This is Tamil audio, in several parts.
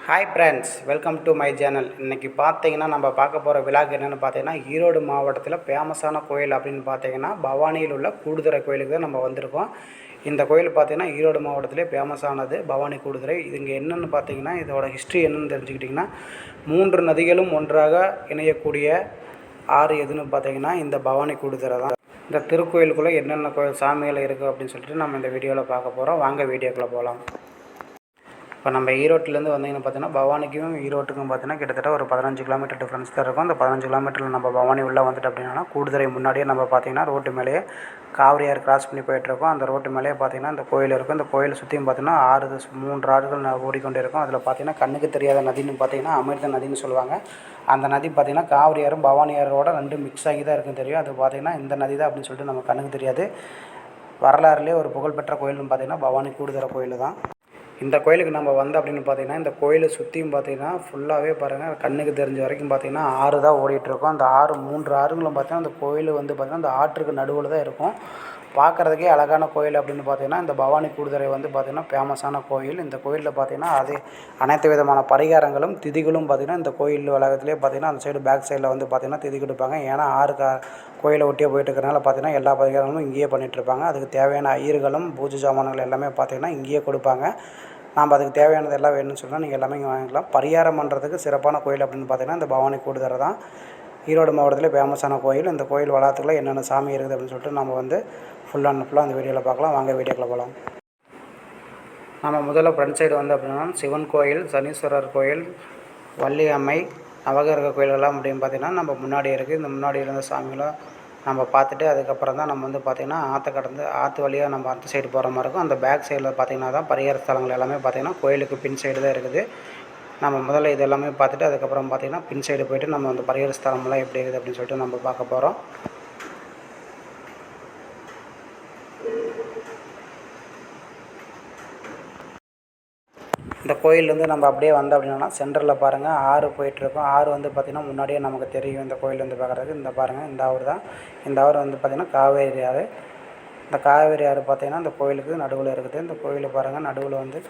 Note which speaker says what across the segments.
Speaker 1: Hi friends, welcome to my channel. இன்றைக்கி பார்த்தீங்கன்னா நம்ம பார்க்க போகிற விழாக்கு என்னென்னு பார்த்தீங்கன்னா, ஈரோடு மாவட்டத்தில் ஃபேமஸான கோயில் அப்படின்னு பார்த்தீங்கன்னா பவானியில் உள்ள கூடுதுறை கோயிலுக்கு தான் நம்ம வந்திருக்கோம். இந்த கோயில் பார்த்தீங்கன்னா ஈரோடு மாவட்டத்திலே ஃபேமஸானது பவானி கூடுதுறை. இது இங்கே என்னென்னு பார்த்தீங்கன்னா, இதோட ஹிஸ்ட்ரி என்னென்னு தெரிஞ்சுக்கிட்டிங்கன்னா, 3 நதிகளும் ஒன்றாக இணையக்கூடிய ஆறு எதுன்னு பார்த்தீங்கன்னா இந்த பவானி கூடுதுறை தான். இந்த திருக்கோயிலுக்குள்ளே என்னென்ன சாமிகள் இருக்குது அப்படின்னு சொல்லிட்டு நம்ம இந்த வீடியோவில் பார்க்க போகிறோம். வாங்க வீடியோக்குள்ளே போகலாம். இப்போ நம்ம ஈரோட்டிலேருந்து வந்தீங்கன்னு பார்த்தீங்கன்னா பவானிக்கும் ஈரோட்டுக்கும் பார்த்தீங்கன்னா கிட்டத்தட்ட ஒரு 15 கிலோமீட்டர் டிஃப்ரென்ஸ் தான் இருக்கும். அந்த 15 கிலோமீட்டரில் நம்ம பவானி உள்ளே வந்துட்டு அப்படின்னா கூடுதுறை முன்னாடியே நம்ம பார்த்தீங்கன்னா ரோட்டு மேலேயே காவிரியார் கிராஸ் பண்ணி போயிட்டுருக்கோம். அந்த ரோட்டு மேலேயே பார்த்தீங்கன்னா இந்த கோயில் இருக்கும். இந்த கோயிலை சுற்றியும் பார்த்தீங்கன்னா 3 ஆறுகள் ஓடிக்கொண்டே இருக்கும். அதில் பார்த்தீங்கன்னா கண்ணுக்கு தெரியாத நதின்னு பார்த்தீங்கன்னா அமிர்த நதின்னு சொல்லுவாங்க. அந்த நதி பார்த்தீங்கன்னா காவிரியாரும் பவானியாரோட 2 மிக்ஸ் ஆகி தான் இருக்கும் தெரியும். அது பார்த்தீங்கன்னா இந்த நதி தான் அப்படின்னு சொல்லிட்டு நம்ம கண்ணுக்கு தெரியாது. வரலாறுலேயே ஒரு புகழ்பெற்ற கோயில்னு பார்த்தீங்கன்னா பவானி கூடுதுறை கோயில் தான். இந்த கோயிலுக்கு நம்ம வந்தோம் அப்படின்னு பார்த்தீங்கன்னா, இந்த கோயிலை சுற்றியும் பார்த்தீங்கன்னா ஃபுல்லாகவே பாருங்கள், கண்ணுக்கு தெரிஞ்ச வரைக்கும் பார்த்தீங்கன்னா ஆறு தான் ஓடிட்டுருக்கும். அந்த 3 ஆறுங்களும் பார்த்தீங்கன்னா அந்த கோயில் வந்து பார்த்திங்கன்னா அந்த ஆற்றுக்கு நடுவில் தான் இருக்கும். பார்க்குறதுக்கே அழகான கோயில் அப்படின்னு பார்த்தீங்கன்னா இந்த பவானி கூடுதுறை வந்து பார்த்திங்கன்னா ஃபேமஸான கோயில். இந்த கோயிலில் பார்த்தீங்கன்னா அனைத்து விதமான பரிகாரங்களும் திதிகளும் பார்த்திங்கன்னா இந்த கோயில் வளாகத்திலே பார்த்திங்கன்னா அந்த சைடு பேக் சைடில் வந்து பார்த்திங்கன்னா திதி கொடுப்பாங்க. ஏன்னா கோயிலை ஒட்டியே போயிட்டு இருக்கிறனால பார்த்திங்கன்னா எல்லா பரிகாரங்களும் இங்கேயே பண்ணிகிட்ருப்பாங்க. அதுக்கு தேவையான ஐயர்களும் பூஜை சாமான்கள் எல்லாமே பார்த்திங்கன்னா இங்கேயே கொடுப்பாங்க. நாம் அதுக்கு தேவையானது எல்லாம் வேணும்னு சொன்னால் நீங்கள் எல்லாமே இங்கே வாங்கிக்கலாம். பரிகாரம் பண்ணுறதுக்கு சிறப்பான கோயில் அப்படின்னு பார்த்தீங்கன்னா இந்த பவானி கூடுதுறை தான். ஈரோடு மாவட்டத்தில் ஃபேமஸான கோயில். இந்த கோயில் வளாகத்தில் என்னென்ன சாமி இருக்குது அப்படின்னு சொல்லிட்டு நம்ம வந்து ஃபுல்லாக அந்த வீடியோவில் பார்க்கலாம். வாங்க வீடியோக்குள்ள போகலாம். நம்ம முதல்ல ஃப்ரண்ட் சைடு வந்து அப்படின்னா சிவன் கோயில், சனீஸ்வரர் கோயில், வள்ளி அம்மை, நவகிரக கோயிலெல்லாம் அப்படின்னு பார்த்திங்கன்னா நம்ம முன்னாடி இருக்குது. இந்த முன்னாடி இருந்த சாமிகளும் நம்ம பார்த்துட்டு அதுக்கப்புறம் தான் நம்ம வந்து பார்த்திங்கன்னா ஆற்று வழியாக நம்ம அந்த சைடு போகிற மாதிரி இருக்கும். அந்த பேக் சைடில் பார்த்திங்கன்னா தான் பரிகார ஸ்தலங்கள் எல்லாமே பார்த்திங்கன்னா கோயிலுக்கு பின் சைடு தான் இருக்குது. நம்ம முதல்ல இது எல்லாமே பார்த்துட்டு அதுக்கப்புறம் பார்த்திங்கன்னா பின் சைடு போய்ட்டு நம்ம அந்த பரிகார ஸ்தலம்லாம் எப்படி இருக்குது அப்படின்னு சொல்லிட்டு நம்ம பார்க்க போகிறோம். இந்த கோயிலேருந்து நம்ம அப்படியே வந்தோம் அப்படின்னா சென்டரில் பாருங்கள் ஆறு போயிட்டுருக்கோம். ஆறு வந்து பார்த்திங்கன்னா முன்னாடியே நமக்கு தெரியும் இந்த கோயில் வந்து பார்க்குறதுக்கு. இந்த பாருங்கள் இந்த ஆறு தான். இந்த ஆறு வந்து பார்த்திங்கன்னா காவேரி ஆறு. இந்த காவேரி ஆறு பார்த்திங்கன்னா இந்த கோயிலுக்கு நடுவில் இருக்குது. இந்த கோயிலை பாருங்கள் நடுவில் வந்து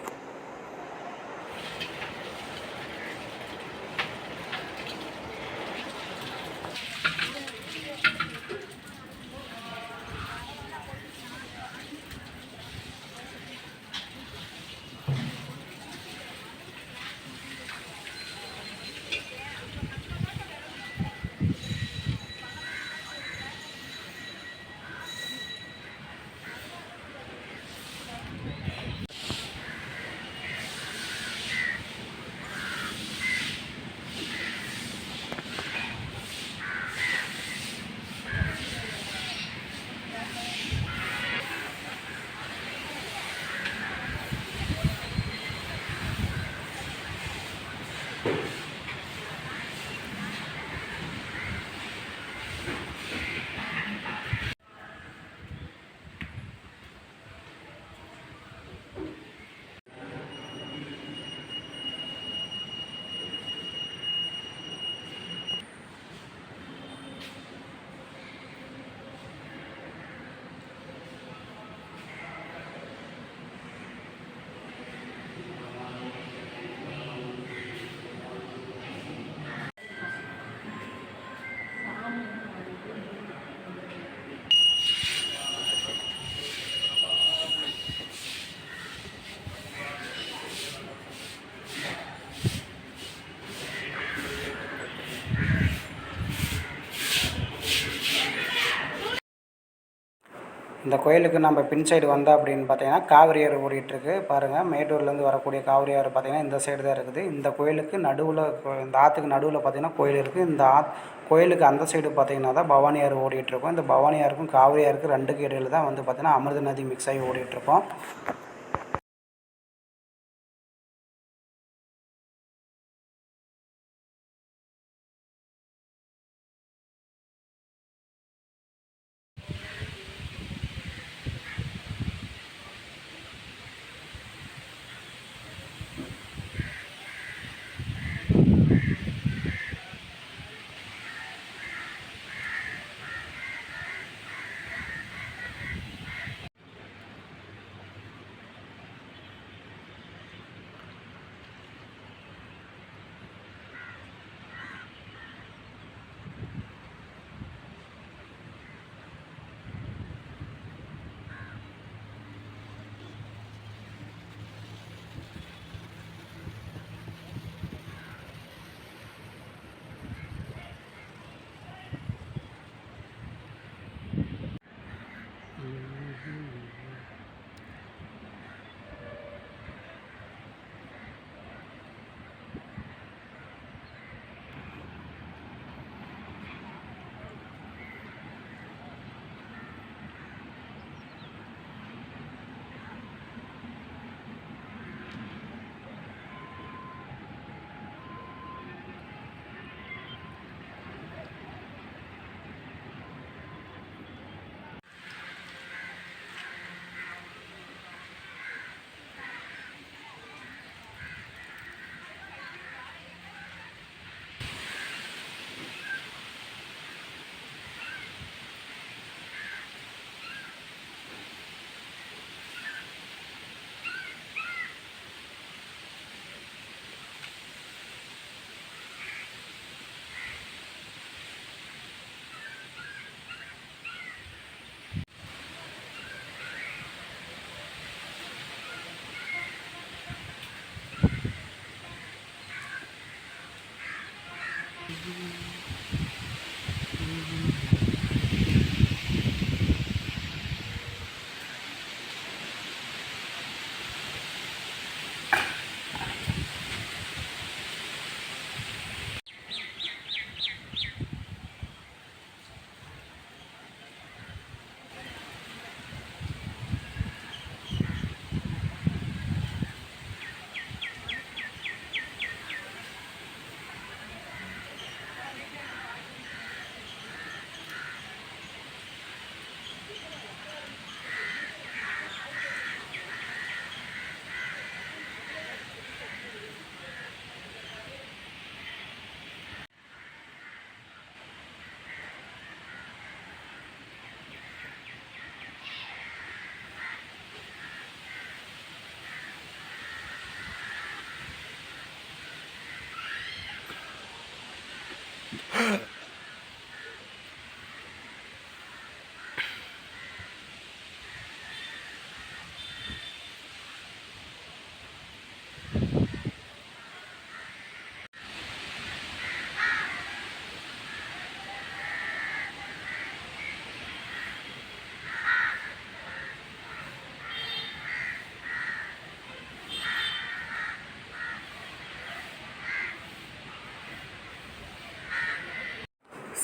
Speaker 1: இந்த கோயிலுக்கு நம்ம பின் சைடு வந்தோம் அப்படின்னு பார்த்தீங்கன்னா காவிரி ஆறு ஓடிட்டுருக்கு பாருங்கள். மேட்டூர்லேருந்து வரக்கூடிய காவிரி ஆறு பார்த்திங்கன்னா இந்த சைடு தான் இருக்குது. இந்த கோயிலுக்கு நடுவில் இந்த ஆற்றுக்கு நடுவில் பார்த்திங்கன்னா கோயில் இருக்குது. இந்த கோயிலுக்கு அந்த சைடு பார்த்திங்கன்னா தான் பவானி ஆறு ஓடிட்டுருக்கும். இந்த பவானி ஆறுக்கும் காவிரி ஆறுக்கும் 2க்கு இடையில் தான் வந்து பார்த்திங்கன்னா அமிர்த நதி மிக்ஸ் ஆகி ஓடிட்டுருக்கோம்.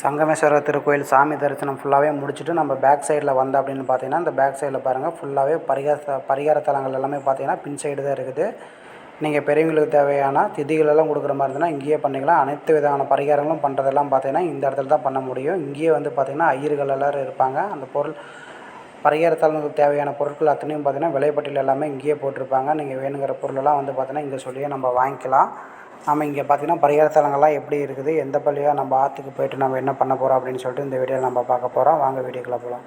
Speaker 1: சங்கமேஸ்வரர் திருக்கோயில் சாமி தரிசனம் ஃபுல்லாகவே முடிச்சுட்டு நம்ம பேக் சைடில் வந்தோம் அப்படின்னு பார்த்தீங்கன்னா, இந்த பேக் சைடில் பாருங்கள் ஃபுல்லாகவே பரிகார தலங்கள் எல்லாமே பார்த்தீங்கன்னா பின் சைடு தான் இருக்குது. நீங்கள் பெரியவங்களுக்கு தேவையான திதிகளெல்லாம் கொடுக்குற மாதிரி இருந்ததுன்னா இங்கேயே பண்ணிக்கலாம். அனைத்து விதமான பரிகாரங்களும் பண்ணுறதெல்லாம் பார்த்தீங்கன்னா இந்த இடத்துல தான் பண்ண முடியும். இங்கேயே வந்து பார்த்திங்கன்னா ஐயர்கள் எல்லோரும் இருப்பாங்க. அந்த பரிகார தலங்களுக்கு தேவையான பொருட்கள் அத்தனையும் பார்த்திங்கன்னா விலைப்பட்டியல் எல்லாமே இங்கேயே போட்டிருப்பாங்க. நீங்கள் வேணுங்கிற பொருளெல்லாம் வந்து பார்த்திங்கன்னா இங்கே சொல்லியே நம்ம வாங்கிக்கலாம். நம்ம இங்கே பார்த்திங்கன்னா பரிகார தலங்கள்லாம் எப்படி இருக்குது, எந்த பள்ளியாக நம்ம ஆற்றுக்கு போய்ட்டு நம்ம என்ன பண்ண போகிறோம் அப்படின்னு சொல்லிட்டு இந்த வீடியோவில் நம்ம பார்க்க போகிறோம். வாங்க வீடியோக்குள்ளே போகலாம்.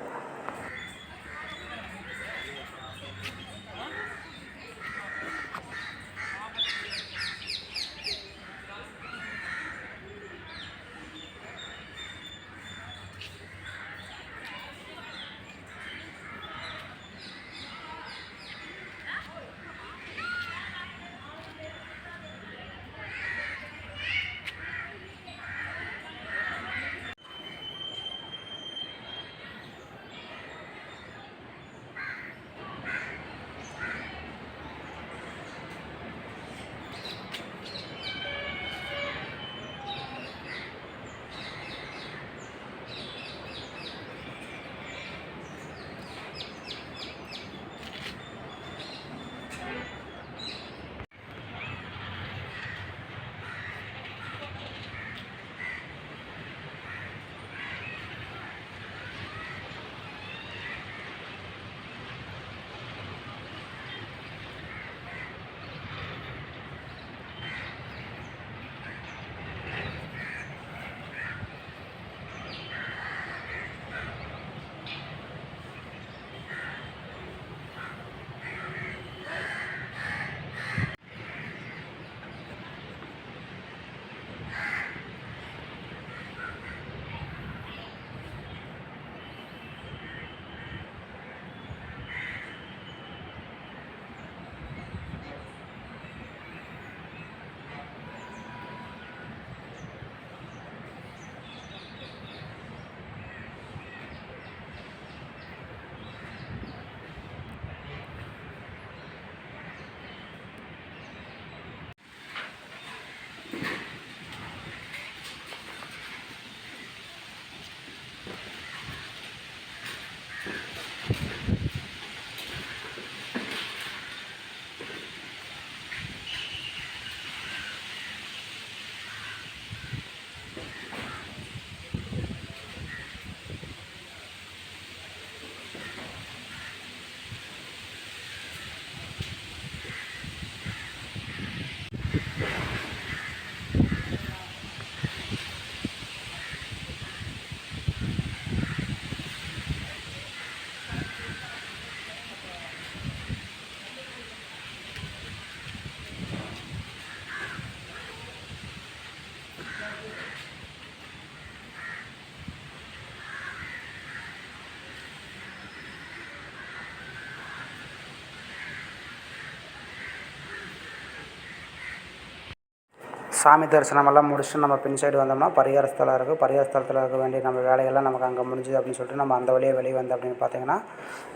Speaker 1: சாமி தரிசனமெல்லாம் முடிச்சுட்டு நம்ம பின் சைடு வந்தோம்னா பரிகார ஸ்தலம் இருக்குது. பரிகார ஸ்தலத்தில் இருக்க வேண்டிய நம்ம வேலைகள்லாம் நமக்கு அங்கே முடிஞ்சுது அப்படின்னு சொல்லிட்டு நம்ம அந்த வழியே வெளியே வந்து அப்படின்னு பார்த்தீங்கன்னா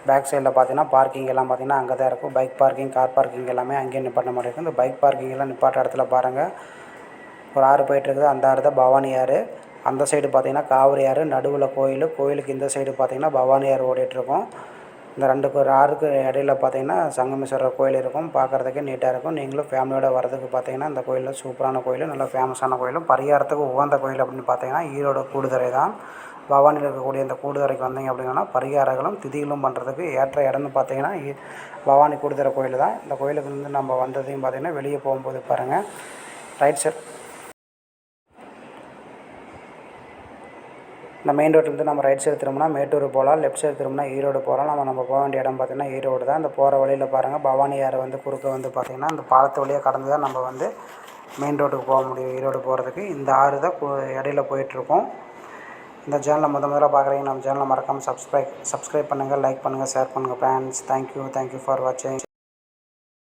Speaker 1: பேக் சைடில் பார்த்தீங்கன்னா பார்க்கிங் எல்லாம் பார்த்தீங்கன்னா அங்கே தான் இருக்கும். பைக் பார்க்கிங், கார் பார்க்கிங் எல்லாமே அங்கேயே நிப்பாட்ட மாதிரி இருக்கும். இந்த பைக் பார்க்கிங் எல்லாம் நிப்பாட்ட இடத்துல பாருங்கள் ஒரு ஆறு போயிட்டுருக்குது. அந்த ஆறு தான் பவானி ஆறு. அந்த சைடு பார்த்திங்கன்னா காவிரி ஆறு, நடுவில் கோயிலுக்கு இந்த சைடு பார்த்திங்கன்னா பவானி ஆறு ஓடிட்டுருக்கும். இந்த ஒரு ஆறுக்கு இடையில பார்த்திங்கன்னா சங்கமேஸ்வரர் கோயில் இருக்கும். பார்க்குறதுக்கே நீட்டாக இருக்கும். நீங்களும் ஃபேமிலியோடு வரதுக்கு பார்த்திங்கன்னா இந்த கோயிலில் சூப்பரான கோயில், நல்லா ஃபேமஸான கோயிலும் பரிகாரத்துக்கு உகந்த கோயில் அப்படின்னு பார்த்திங்கன்னா ஈரோடு கூடுதுறை தான். பவானியில் இருக்கக்கூடிய இந்த கூடுதுறைக்கு வந்தீங்க அப்படின்னா பரிகாரங்களும் திதிகளும் பண்ணுறதுக்கு ஏற்ற இடம்னு பார்த்திங்கன்னா பவானி கூடுதுறை கோயில் தான். இந்த கோயிலுக்கு வந்து நம்ம வந்ததையும் பார்த்திங்கன்னா வெளியே போகும்போது பாருங்கள் ரைட் சைட் இந்த மெயின் ரோட்லேருந்து நம்ம ரைட் சைடு திரும்பினா மேட்டூர் போகலாம், லெஃப்ட் சைடு திரும்பினா ஈரோடு போகலாம். நம்ம போக வேண்டிய இடம் பார்த்திங்கன்னா ஈரோடு தான். இந்த போகிற வழியில் பாருங்கள் பவானி ஆறு வந்து குறுக்க வந்து பார்த்திங்கன்னா இந்த பாலத்து வழியாக கடந்து தான் நம்ம வந்து மெயின் ரோட்டுக்கு போக முடியும். ஈரோடு போகிறதுக்கு இந்த ஆறு தான் இடையில போயிட்டுருக்கோம். இந்த சேனலை முதல்ல பார்க்குறீங்க, நம்ம சேனலை மறக்காமல் சப்ஸ்கிரைப் பண்ணுங்கள், லைக் பண்ணுங்கள், ஷேர் பண்ணுங்கள் ஃப்ரெண்ட்ஸ். தேங்க்யூ ஃபார் வாட்சிங்.